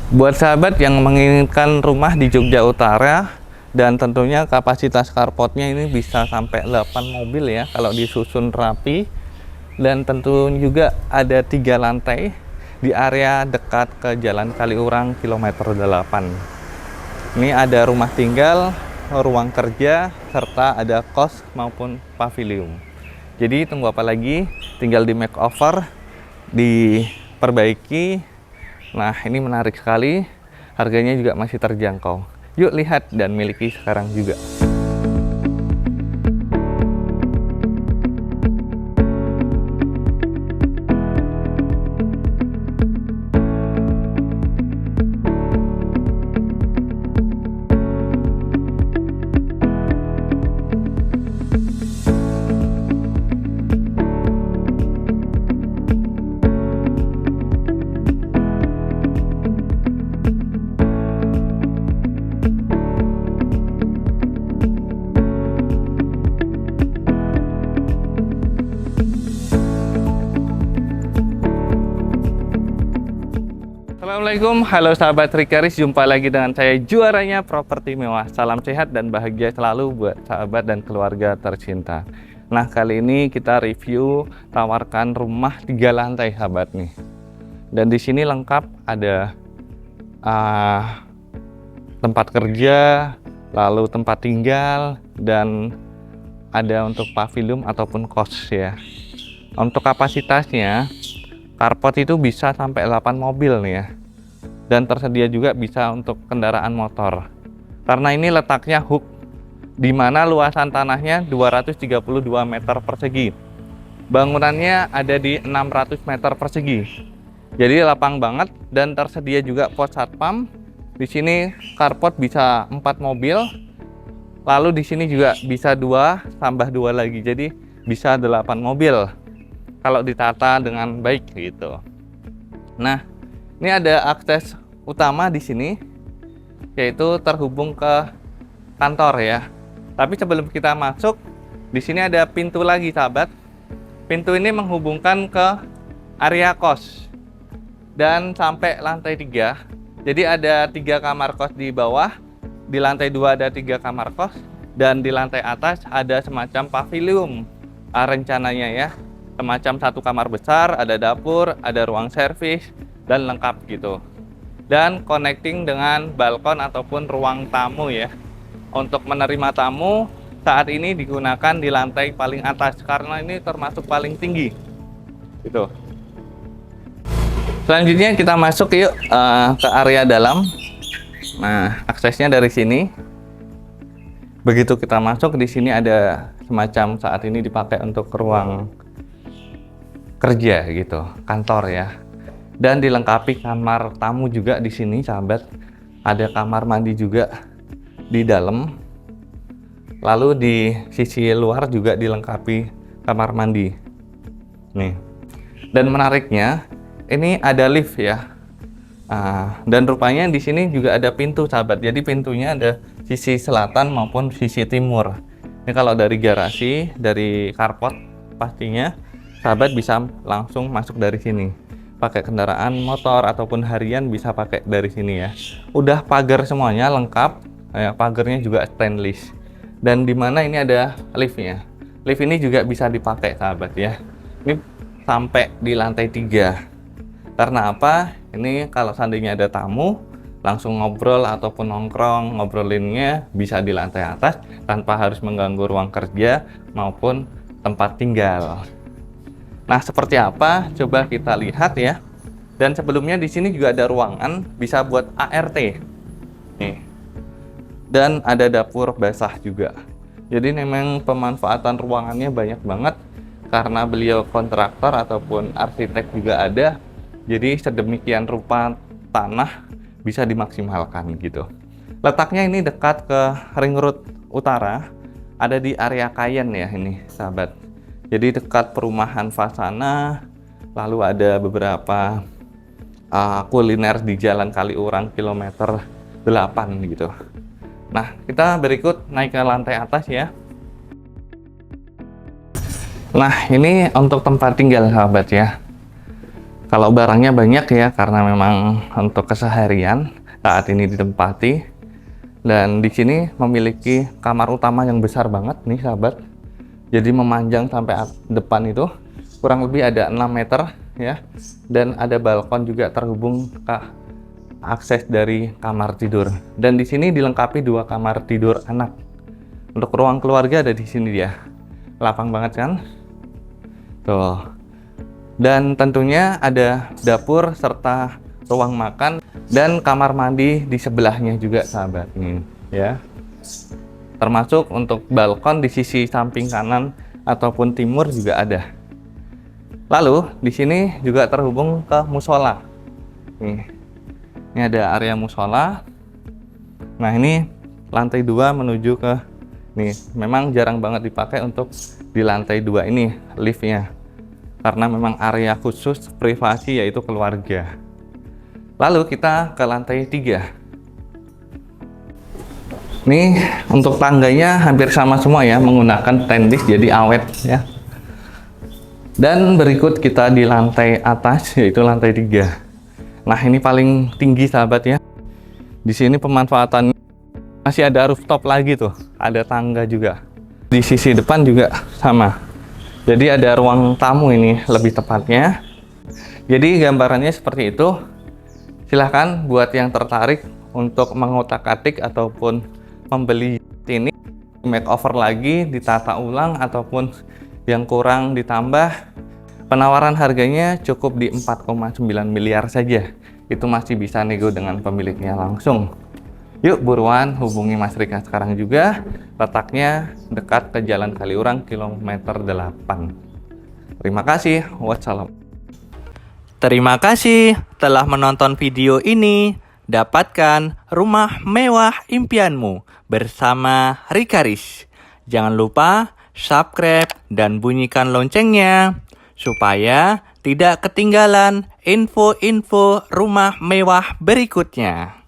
Buat sahabat yang menginginkan rumah di Jogja Utara dan tentunya kapasitas carportnya ini bisa sampai 8 mobil ya kalau disusun rapi, dan tentu juga ada 3 lantai di area dekat ke Jalan Kaliurang kilometer 8. Ini ada rumah tinggal, ruang kerja, serta ada kos maupun pavilion. Jadi tunggu apa lagi? Tinggal di makeover, diperbaiki. Nah, ini menarik sekali. Harganya juga masih terjangkau. Yuk lihat dan miliki sekarang juga. Assalamualaikum, halo sahabat Rikaris, jumpa lagi dengan saya juaranya properti mewah. Salam sehat dan bahagia selalu buat sahabat dan keluarga tercinta. Nah, kali ini kita review tawarkan rumah 3 lantai sahabat nih. Dan di sini lengkap ada tempat kerja, lalu tempat tinggal, dan ada untuk pavilion ataupun kos ya. Untuk kapasitasnya carport itu bisa sampai 8 mobil nih ya. Dan tersedia juga bisa untuk kendaraan motor. Karena ini letaknya hook, di mana luasan tanahnya 232 meter persegi. Bangunannya ada di 600 meter persegi. Jadi lapang banget dan tersedia juga pos satpam. Di sini carport bisa 4 mobil. Lalu di sini juga bisa 2 tambah 2 lagi. Jadi bisa 8 mobil kalau ditata dengan baik gitu. Nah, ini ada akses utama di sini, yaitu terhubung ke kantor ya. Tapi sebelum kita masuk, di sini ada pintu lagi sahabat. Pintu ini menghubungkan ke area kos dan sampai lantai 3. Jadi ada 3 kamar kos di bawah, di lantai 2 ada 3 kamar kos, dan di lantai atas ada semacam pavilion rencananya ya. Semacam 1 kamar besar, ada dapur, ada ruang servis, dan lengkap gitu. Dan connecting dengan balkon ataupun ruang tamu ya. Untuk menerima tamu saat ini digunakan di lantai paling atas karena ini termasuk paling tinggi gitu. Selanjutnya kita masuk yuk ke area dalam. Nah, aksesnya dari sini. Begitu kita masuk, di sini ada semacam saat ini dipakai untuk ruang kerja gitu, kantor ya. Dan dilengkapi kamar tamu juga di sini sahabat. Ada kamar mandi juga di dalam. Lalu di sisi luar juga dilengkapi kamar mandi. Nih. Dan menariknya ini ada lift ya. Dan rupanya di sini juga ada pintu sahabat. Jadi pintunya ada sisi selatan maupun sisi timur. Ini kalau dari garasi, dari carport pastinya sahabat bisa langsung masuk dari sini. Pakai kendaraan motor ataupun harian bisa pakai dari sini ya. Udah pagar semuanya lengkap, ya, pagarnya juga stainless. Dan di mana ini ada liftnya. Lift ini juga bisa dipakai sahabat ya. Ini sampai di lantai 3. Karena apa? Ini kalau seandainya ada tamu, langsung ngobrol ataupun nongkrong, ngobrolinnya bisa di lantai atas tanpa harus mengganggu ruang kerja maupun tempat tinggal. Nah, seperti apa? Coba kita lihat ya. Dan sebelumnya di sini juga ada ruangan bisa buat ART. Nih. Dan ada dapur basah juga. Jadi memang pemanfaatan ruangannya banyak banget karena beliau kontraktor ataupun arsitek juga ada. Jadi sedemikian rupa tanah bisa dimaksimalkan gitu. Letaknya ini dekat ke Ring Road Utara, ada di area Kayen ya ini, sahabat. Jadi dekat perumahan Fasana, lalu ada beberapa kuliner di Jalan Kaliurang kilometer 8 gitu. Nah, kita berikut naik ke lantai atas ya. Nah, ini untuk tempat tinggal sahabat ya. Kalau barangnya banyak ya, karena memang untuk keseharian saat ini ditempati. Dan di sini memiliki kamar utama yang besar banget nih sahabat. Jadi memanjang sampai depan itu kurang lebih ada 6 meter ya. Dan ada balkon juga terhubung ke akses dari kamar tidur. Dan di sini dilengkapi 2 kamar tidur anak. Untuk ruang keluarga ada di sini dia. Lapang banget kan? Tuh. Dan tentunya ada dapur serta ruang makan dan kamar mandi di sebelahnya juga sahabat nih ya. Termasuk untuk balkon di sisi samping kanan ataupun timur juga ada. Lalu di sini juga terhubung ke musola. Nih. Ini ada area musola. Nah, ini lantai 2 menuju ke nih. Memang jarang banget dipakai untuk di lantai 2 ini liftnya. Karena memang area khusus privasi yaitu keluarga. Lalu kita ke lantai 3. Nih untuk tangganya hampir sama semua ya, menggunakan tendis jadi awet ya. Dan berikut kita di lantai atas yaitu lantai 3. Nah, ini paling tinggi sahabat ya. Di sini pemanfaatan masih ada rooftop lagi tuh, ada tangga juga. Di sisi depan juga sama. Jadi ada ruang tamu ini lebih tepatnya. Jadi gambarannya seperti itu. Silahkan buat yang tertarik untuk mengotak-atik ataupun membeli ini, makeover lagi, ditata ulang ataupun yang kurang ditambah. Penawaran harganya cukup di 4,9 miliar saja. Itu masih bisa nego dengan pemiliknya langsung. Yuk buruan hubungi Mas Rika sekarang juga. Letaknya dekat ke Jalan Kaliurang kilometer 8. Terima kasih. Wassalam. Terima kasih telah menonton video ini. Dapatkan rumah mewah impianmu bersama Rikaris. Jangan lupa subscribe dan bunyikan loncengnya supaya tidak ketinggalan info-info rumah mewah berikutnya.